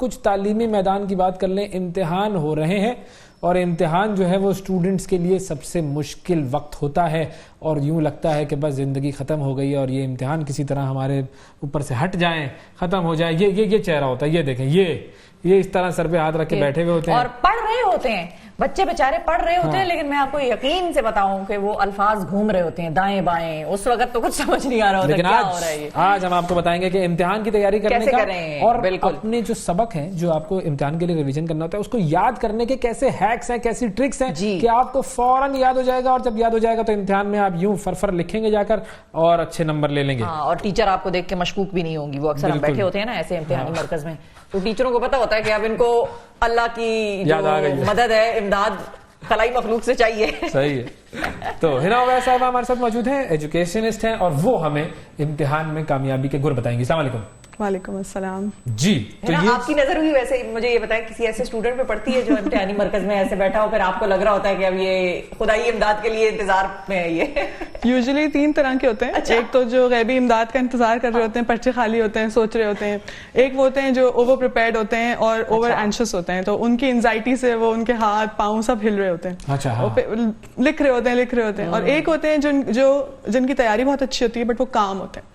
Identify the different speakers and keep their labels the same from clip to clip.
Speaker 1: कुछ तालीमी मैदान की बात कर लें, इम्तिहान हो रहे हैं और इम्तिहान जो है वो स्टूडेंट्स के लिए सबसे मुश्किल वक्त होता है और यूं लगता है कि बस ज़िंदगी ख़त्म हो गई है और ये इम्तिहान किसी तरह हमारे ऊपर से हट जाए, ख़त्म हो जाए। ये चेहरा होता है, ये देखें, ये इस तरह सर पे हाथ रख के बैठे हुए होते हैं
Speaker 2: और पढ़ रहे होते हैं, बच्चे बेचारे पढ़ रहे होते हैं, लेकिन मैं आपको यकीन से बताऊं कि वो अल्फाज घूम रहे होते हैं दाएं बाएं, उस वक्त तो कुछ समझ नहीं आ रहा होता
Speaker 1: लेकिन
Speaker 2: क्या हो रहा है।
Speaker 1: आज हम आपको बताएंगे कि इम्तिहान की तैयारी करने का और
Speaker 2: बिल्कुल
Speaker 1: अपने जो सबक हैं जो आपको इम्तिहान के लिए रिवीजन करना होता है उसको याद करने के कैसे हैक्स हैं, कैसी ट्रिक्स हैं कि आपको फौरन याद हो जाएगा और जब याद हो जाएगा तो इम्तिहान में आप यूं फर लिखेंगे जाकर और अच्छे नंबर ले लेंगे।
Speaker 2: और टीचर आपको देख के मशकूक भी नहीं होंगी। वो अक्सर हम बैठे होते हैं ना ऐसे इम्तिहानी मरकज में, तो टीचरों को पता होता है कि अब इनको अल्लाह की जो मदद है, इमदाद खलाई मखलूक से चाहिए।
Speaker 1: सही है। तो हिना उवैस साहब हमारे साथ मौजूद हैं, एजुकेशनिस्ट हैं और वो हमें इम्तिहान में कामयाबी के गुर बताएंगी। अस्सलाम वालेकुम।
Speaker 3: वालेकुम अस्सलाम जी।
Speaker 2: तो ये आपकी नजर हुई वैसे मुझे ये बताएं, किसी ऐसे स्टूडेंट पे पड़ती है जो इम्तिहानी मरकज में ऐसे बैठा हो, फिर आपको लग रहा होता है कि अब ये खुदाई इमदाद के लिए इंतजार में है ये?
Speaker 3: यूजुअली 3 तरह के होते हैं।
Speaker 2: अच्छा।
Speaker 3: एक तो जो गैबी इमदाद का इंतजार कर रहे होते हैं, पर्चे खाली होते हैं, सोच रहे होते हैं। एक वो होते हैं जो ओवर प्रिपेयर्ड होते हैं और ओवर एंशियस होते हैं, तो उनकी एंजाइटी से वो उनके हाथ पाँव सब हिल रहे होते हैं।
Speaker 1: अच्छा, हाँ।
Speaker 3: लिख रहे होते हैं। और एक होते हैं जिनकी तैयारी बहुत अच्छी होती है बट वो काम होते हैं,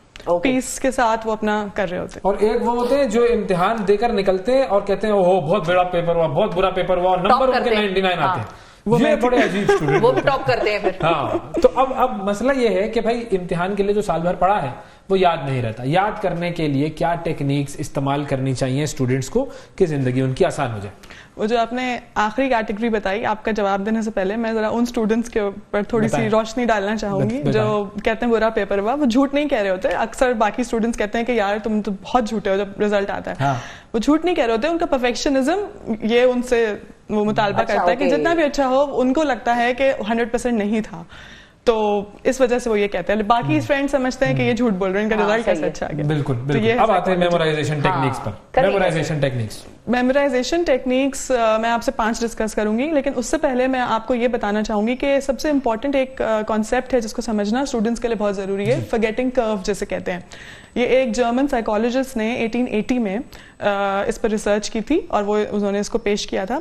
Speaker 3: पीस के साथ वो अपना कर रहे होते हैं।
Speaker 1: और एक वो होते हैं जो इम्तिहान देकर निकलते हैं और कहते हैं ओहो बहुत बड़ा पेपर हुआ, बहुत बुरा पेपर हुआ और नंबर उनके 99 आते हैं। वो मैं थोड़े अजीब स्टूडेंट
Speaker 2: वो भी टॉप करते हैं फिर।
Speaker 1: हाँ, तो अब मसला ये है कि भाई इम्तिहान के लिए जो साल भर पढ़ा है वो याद नहीं रहता। याद करने के लिए क्या टेक्निक्स इस्तेमाल करनी चाहिए स्टूडेंट्स को कि जिंदगी उनकी आसान हो जाए?
Speaker 3: वो जो आपने आखिरी कैटेगरी बताई, आपका जवाब देने से पहले मैं जरा उन स्टूडेंट्स के ऊपर थोड़ी सी रोशनी डालना चाहूंगी जो कहते हैं बुरा पेपर हुआ। वो झूठ नहीं कह रहे होते। अक्सर बाकी स्टूडेंट्स कहते हैं कि यार तुम तो बहुत झूठे हो जब रिजल्ट आता है।
Speaker 1: हाँ।
Speaker 3: वो झूठ नहीं कह रहे होते, उनका परफेक्शनिज्म ये उनसे वो मुतालबा करता है कि जितना भी अच्छा हो, उनको लगता है कि 100% नहीं था, तो इस वजह से वो ये कहते हैं। बाकी फ्रेंड्स समझते हैं कि ये झूठ बोल रहे हैं, इनका रिजल्ट कैसे अच्छा आ गया।
Speaker 1: बिल्कुल। अब आते हैं मेमोराइजेशन टेक्निक्स पर। मेमोराइजेशन टेक्निक्स मैं आपसे 5 डिस्कस करूंगी, लेकिन उससे पहले मैं आपको ये बताना चाहूंगी कि सबसे इंपॉर्टेंट एक कॉन्सेप्ट है जिसको समझना स्टूडेंट्स के लिए बहुत जरूरी है, फॉरगेटिंग कर्व जिसे कहते हैं। ये एक जर्मन साइकोलॉजिस्ट ने 1880 में इस पर रिसर्च की थी और वो उन्होंने इसको पेश किया था,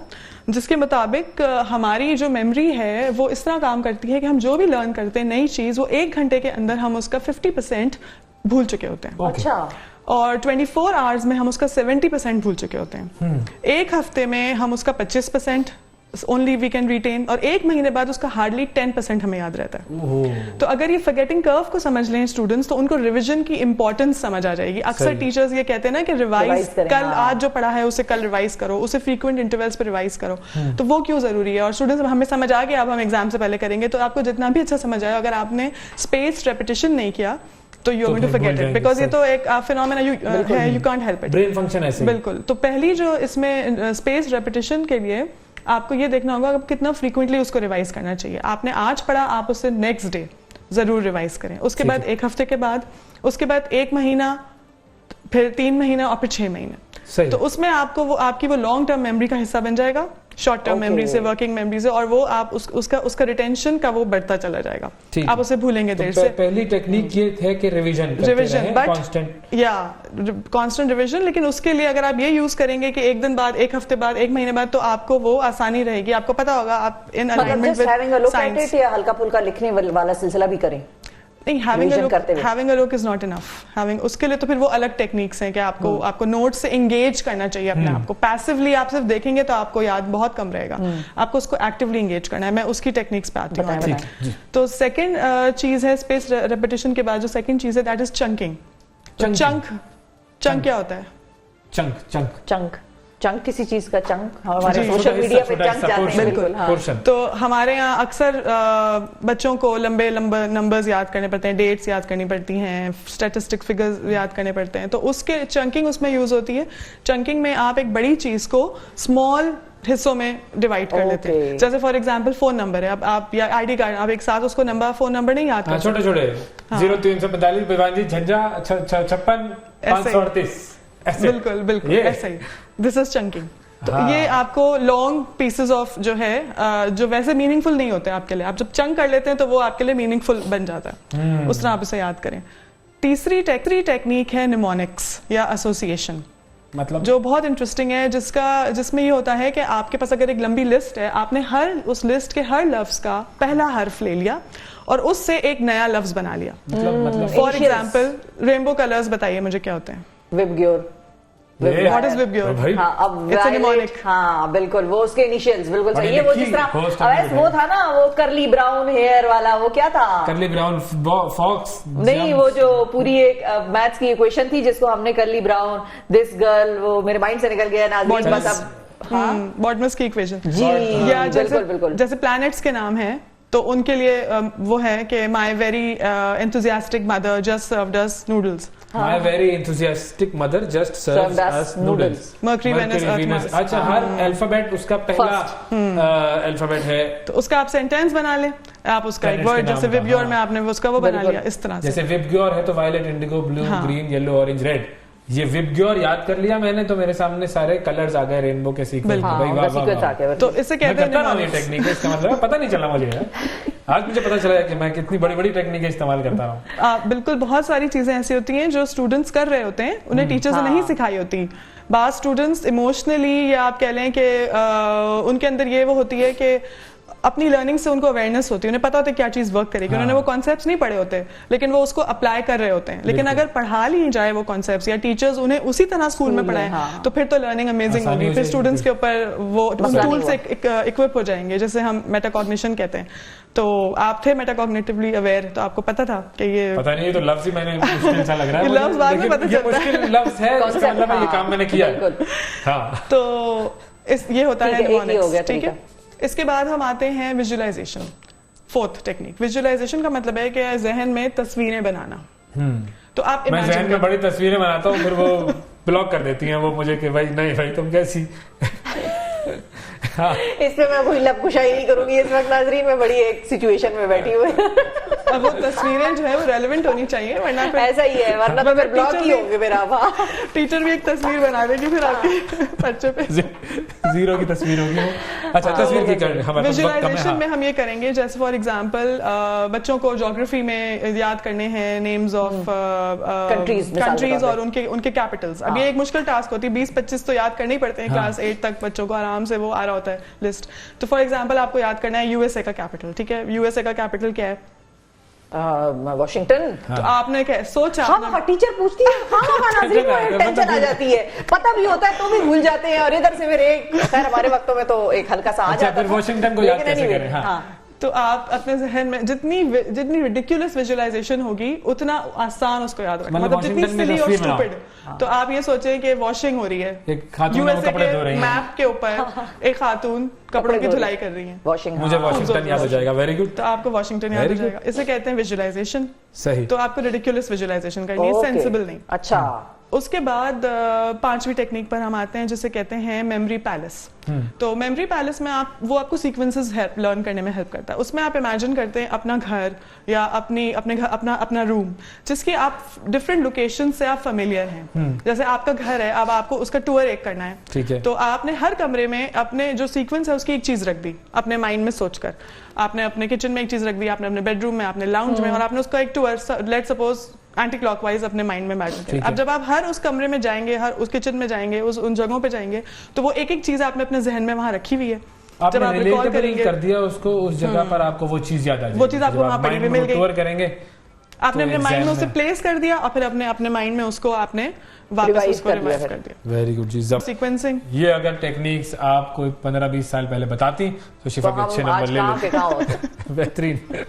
Speaker 1: जिसके मुताबिक हमारी जो मेमोरी है वो इस तरह काम करती है कि हम जो भी लर्न करते हैं नई चीज, वो 1 घंटे के अंदर हम उसका 50% भूल चुके होते हैं।
Speaker 2: अच्छा।
Speaker 3: और 24 आवर्स में हम उसका 70% भूल चुके होते हैं। 1 हफ्ते में हम उसका 25% ओनली वी कैन रिटेन और 1 महीने बाद उसका हार्डली 10% हमें याद रहता है। तो अगर ये फॉरगेटिंग कर्व को समझ लें स्टूडेंट्स, तो उनको रिवीजन की इंपॉर्टेंस समझ आ जाएगी। अक्सर टीचर्स ये कहते हैं ना कि रिवाइज कल, आज जो पढ़ा है उसे कल रिवाइज करो, उसे फ्रीक्वेंट इंटरवल्स पर रिवाइज करो। तो वो क्यों जरूरी है? और स्टूडेंट्स हमें समझ आ गया, अब हम एग्जाम से पहले करेंगे, तो आपको जितना भी अच्छा समझ आया, अगर आपने स्पेस रेपिटेशन नहीं किया तो you going to forget it, because ये तो एक फिनोमेना है, you can't help it.
Speaker 1: Brain function ऐसे।
Speaker 3: बिल्कुल। तो पहली जो इसमें स्पेस रेपिटेशन के लिए आपको ये देखना होगा कि कितना फ्रीक्वेंटली उसको रिवाइज करना चाहिए। आपने आज पढ़ा, आप उससे नेक्स्ट डे जरूर रिवाइज करें। उसके बाद 1 हफ्ते के बाद, उसके बाद 1 महीना, फिर 3 महीना और फिर 6 महीने। तो उसमें आपको वो आपकी वो लॉन्ग टर्म मेमोरी का हिस्सा बन जाएगा, शॉर्ट टर्म मेमोरी से, वर्किंग मेमोरी से, और वो आप उसका रिटेंशन का वो बढ़ता चला जाएगा। आप उसे भूलेंगे देर से।
Speaker 1: पहली टेक्निक ये है कि रिवीजन
Speaker 3: कांस्टेंट रिवीजन। लेकिन उसके लिए अगर आप ये यूज करेंगे कि 1 दिन बाद, 1 हफ्ते बाद, 1 महीने बाद, तो आपको वो आसानी रहेगी। आपको पता होगा आप इन अलाइनमेंट विद साइंस
Speaker 2: या हल्का फुल्का लिखने वाला सिलसिला भी करें।
Speaker 3: नहीं, having a look is not enough. उसके लिए तो फिर वो अलग टेक्निक्स हैं कि आपको नोट्स से एंगेज करना चाहिए अपने आप को। पैसिवली आप सिर्फ देखेंगे तो आपको याद बहुत कम रहेगा, आपको उसको एक्टिवली एंगेज करना है। मैं उसकी टेक्निक्स पे आती हूँ। तो सेकंड चीज है स्पेस रेपिटेशन के बाद जो सेकंड चीज है दैट इज चंकिंग। चंक क्या होता है?
Speaker 2: चंक किसी चीज का चंक, हमारे सोशल मीडिया पे चंक जाते हैं। बिल्कुल। हाँ।
Speaker 3: तो हमारे यहाँ अक्सर बच्चों को लंबे नंबर्स याद करने पड़ते हैं, डेट्स याद करनी पड़ती हैं, स्टैटिस्टिक फिगर्स याद करने पड़ते हैं, तो उसके चंकिंग उसमें यूज होती है। चंकिंग में आप एक बड़ी चीज को स्मॉल हिस्सों में डिवाइड कर लेते हैं। जैसे फॉर एग्जांपल फोन नंबर है, अब आप या आईडी कार्ड, आप एक साथ उसको फोन नंबर नहीं याद कर,
Speaker 1: छोटे छोटे 0345 भिवानी झंझा 56 538
Speaker 3: बिल्कुल ऐसा ही। This is chunking. तो ये आपको लॉन्ग पीसेस ऑफ जो है जो वैसे मीनिंगफुल नहीं होते आपके लिए, आप जब चंक कर लेते हैं तो वो आपके लिए मीनिंगफुल बन जाता है। उस तरह आप इसे याद करें। तीसरी टेक्निक है निमोनिक्स या एसोसिएशन।
Speaker 1: मतलब
Speaker 3: जो बहुत इंटरेस्टिंग है, जिसमें ये होता है कि आपके पास अगर एक लंबी लिस्ट है, आपने उस लिस्ट के हर लफ्ज का पहला हर्फ ले लिया और उससे एक नया लफ्ज बना लिया।
Speaker 1: मतलब
Speaker 3: फॉर एग्जाम्पल रेनबो कलर्स, बताइए मुझे क्या होते हैं?
Speaker 2: विबग्योर।
Speaker 3: What is Vibgyor?
Speaker 2: हाँ, अब
Speaker 3: It's a mnemonic.
Speaker 2: हाँ बिल्कुल, वो उसके इनिशियल्स बिल्कुल सही है। वो जिस तरह वो था ना, वो करली ब्राउन हेयर वाला, वो क्या था?
Speaker 1: करली ब्राउन फॉक्स
Speaker 2: नहीं, वो जो पूरी एक मैथ्स की इक्वेशन थी जिसको हमने करली ब्राउन दिस गर्ल, वो मेरे माइंड से निकल गया ना।
Speaker 3: बॉटमस की इक्वेशन
Speaker 2: जी,
Speaker 3: बिल्कुल। जैसे प्लैनेट्स के नाम है तो उनके लिए वो है कि my very enthusiastic mother just served us noodles.
Speaker 1: My very enthusiastic mother just served us noodles.
Speaker 3: Mercury, Venus, Earth.
Speaker 1: अच्छा, हर अल्फाबेट उसका पहला अल्फाबेट है,
Speaker 3: तो उसका आप सेंटेंस बना ले, आप उसका एक वर्ड, जैसे विबग्योर में आपने उसका वो बना लिया इस तरह से।
Speaker 1: जैसे विबग्योर है तो violet, indigo, blue, green, yellow, orange, red. ये विबग्योर याद कर लिया मैंने तो मेरे सामने सारे कलर्स आ गए रेनबो के सीक्वेंस।
Speaker 3: तो इससे कहते हैं
Speaker 1: टेक्निक, इसका मतलब पता नहीं चला मुझे। आज मुझे पता चला कि मैं कितनी बड़ी बड़ी टेक्निकें इस्तेमाल करता हूँ।
Speaker 3: बिल्कुल, बहुत सारी चीजें ऐसी होती हैं जो स्टूडेंट्स कर रहे होते हैं, उन्हें टीचर्स ने नहीं सिखाई होती। बाद स्टूडेंट्स इमोशनली, या आप कह लें कि उनके अंदर ये वो होती है कि अपनी लर्निंग से उनको अवेयरनेस होती है, उन्हें पता होता है क्या चीज वर्क करेगी। उन्होंने वो कॉन्सेप्ट्स नहीं पढ़े होते, लेकिन वो उसको अप्लाई कर रहे होते हैं। लेकिन अगर पढ़ा ली जाए वो कॉन्सेप्ट्स, या टीचर्स उन्हें उसी तरह स्कूल में पढ़ाएं, तो फिर तो लर्निंग अमेजिंग होगी। फिर स्टूडेंट्स के ऊपर वो टूल से इक्विप हो जाएंगे, जैसे हम मेटाकॉग्निशन कहते हैं। तो आप थे मेटाकॉग्निटिवली अवेयर, तो आपको पता था कि ये
Speaker 1: पता नहीं, तो लफ्ज ही मैंने मुश्किल सा लग रहा है।
Speaker 3: लफ्ज बाद में पता चलता है,
Speaker 1: मुश्किल लफ्ज है, इसका मतलब ये काम मैंने किया। हाँ,
Speaker 3: तो ये होता है। ठीक है, इसके बाद हम आते हैं विजुअलाइजेशन, फोर्थ टेक्निक। विजुअलाइजेशन का मतलब है कि जहन में तस्वीरें बनाना। तो आप
Speaker 1: मैं जहन में बड़ी तस्वीरें बनाता हूँ, फिर वो ब्लॉक कर देती हैं वो मुझे कि भाई नहीं भाई तुम कैसी।
Speaker 2: हाँ। इसमें मैं कोई लबकुशाई नहीं करूंगी इस वक्त नाजरीन, मैं बड़ी एक सिचुएशन में बैठी हुई।
Speaker 3: अब वो तस्वीरें जो है वो रेलेवेंट होनी चाहिए, वरना फिर
Speaker 2: ऐसा ही है, वरना तो फिर ब्लॉक ही होंगे मेरा।
Speaker 3: टीचर भी एक तस्वीर बना देगी फिर आपके बच्चे पे,
Speaker 1: जीरो की तस्वीर होगी वो। अच्छा, तस्वीर की
Speaker 3: विजुअलाइजेशन में हम ये करेंगे, जैसे फॉर एग्जांपल बच्चों को ज्योग्राफी में याद करने हैं नेम्स ऑफ कंट्रीज और उनके कैपिटल्स। अब ये एक मुश्किल टास्क होती है, 20-25 तो याद करने ही पड़ते हैं। क्लास 8 तक बच्चों को आराम से वो आ रहा होता है लिस्ट। तो फॉर एग्जांपल आपको याद करना है यूएसए का कैपिटल, ठीक है? यूएसए का कैपिटल क्या है?
Speaker 2: वॉशिंगटन।
Speaker 3: तो आपने क्या सोचा?
Speaker 2: हाँ, टीचर पूछती है, हाँ, टेंशन आ जाती है, पता भी होता है तो भी भूल जाते हैं। और इधर से फिर खैर हमारे वक्तों में तो एक हल्का सा आ जाता है।
Speaker 1: वॉशिंगटन को याद कैसे करें? हाँ।
Speaker 3: तो आप अपने जहन में जितनी रिडिकुलस विजुअलाइजेशन होगी उतना आसान उसको याद रखना। मतलब जितनी सिली और स्टूपिड। तो आप ये सोचें कि वॉशिंग हो रही है, यूएसए के मैप के ऊपर एक खातून कपड़ों की धुलाई कर रही है,
Speaker 1: मुझे वॉशिंगटन याद हो जाएगा। Very good.
Speaker 3: तो आपको वॉशिंगटन याद हो जाएगा। इसे कहते हैं विजुअलाइजेशन।
Speaker 1: सही।
Speaker 3: तो आपको रिडिकुलस विजुअलाइजेशन करनी है, सेंसिबल नहीं।
Speaker 2: अच्छा।
Speaker 3: उसके बाद 5वीं टेक्निक पर हम आते हैं, जिसे कहते हैं मेमोरी पैलेस। तो मेमोरी पैलेस में आपको सीक्वेंसेस लर्न करने में हेल्प करता है। उसमें आप इमेजिन करते हैं अपना घर या अपना रूम, जिसकी आप डिफरेंट लोकेशन से आप फेमिलियर हैं। जैसे आपका घर है, अब आपको उसका टूर एक करना है, ठीक है? तो आपने हर कमरे में अपने जो सीक्वेंस है उसकी एक चीज रख दी अपने माइंड में सोचकर। आपने अपने किचन में एक चीज रख दी, आपने अपने बेडरूम में, आपने लाउंज में, और आपने उसका एक tour let suppose anti clockwise अपने माइंड में इमेजिन करें। अब जब आप हर उस कमरे में जाएंगे, हर उस किचन में जाएंगे, उन जगहों पे जाएंगे, तो वो एक एक चीज आपने अपने जहन में वहां रखी हुई है।
Speaker 1: जब आप रिकॉल करेंगे कर दिया उसको, उस जगह पर आपको वो चीज याद आ जाएगी,
Speaker 3: वो चीज आपको वहां पर मिल गई।
Speaker 1: करेंगे,
Speaker 3: आपने अपने माइंड में उसे प्लेस कर दिया और फिर अपने माइंड में उसको आपने वापस उसको रिवाइज कर दिया।
Speaker 1: वेरी गुड चीज।
Speaker 3: सीक्वेंसिंग,
Speaker 1: ये अगर टेक्निक्स आपको 15-20 साल पहले बताती तो शिफा के अच्छे नंबर ले लेते। बेहतरीन।